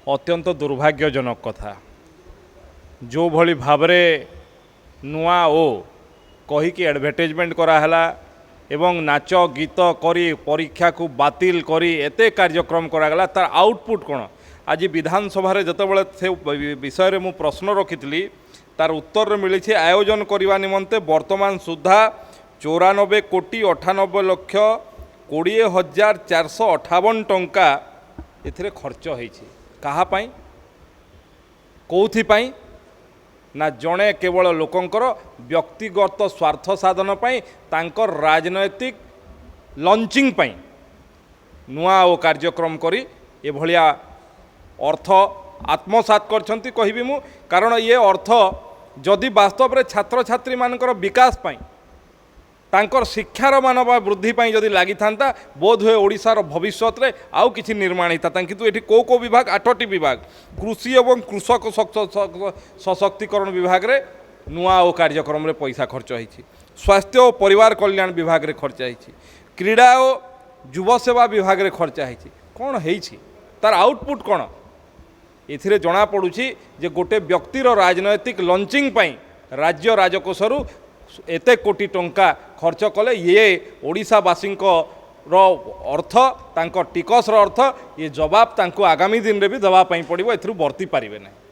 अत्यंत दुर्भाग्यजनक कथा जो भली भावरे नुआ ओ कहीकि एडवर्टाइजमेंट कराला एवं नाच गीत करी परीक्षा को बातिल करी एते कार्यक्रम करागला तार आउटपुट कौन आज विधानसभा जितेबाला से विषय में प्रश्न रखी तार उत्तर मिली आयोजन करने निमंते वर्तमान सुधा 94 कोटी 98 लक्ष 20,458 टंका एथिरे खर्च होईछि कहापाई कौथिपाई ना जड़े केवल लोकंकर व्यक्तिगत स्वार्थ साधन पाई तांकर राजनैतिक लंचिंग पाई नुआ ओ कार्यक्रम करी ए भलिया अर्थ आत्मसात करछंती कहिबी मु कारण ये अर्थ जदि वास्तव में छात्र छात्री मानकर विकास पाई तांकर शिक्षार मान वृद्धि पाई जदि लगी था बोध हुए ओडिशार भविष्य रे आउ किछि निर्माण होता किंतु एठी को विभाग 8टी विभाग कृषि एवं कृषक सशक्तिकरण विभाग रे नुआ ओ कार्यक्रम रे पैसा खर्च होईछि स्वास्थ्य और परिवार कल्याण विभाग रे खर्च होईछि क्रीड़ा और युव सेवा विभाग रे खर्च होईछि कोन होईछि तार आउटपुट कोन एथिरे जना पड़ुछि जे गोटे व्यक्तिर राजनैतिक लंचिंग पाई राज्य राजकोषरु एते कोटी टंका खर्च कले ये ओडिशावासी अर्थ तांको टिकस अर्थ ये जवाब तांको आगामी दिन रे भी दवा पाई पड़िबो एथिरु वर्ती पारिबे नहीं।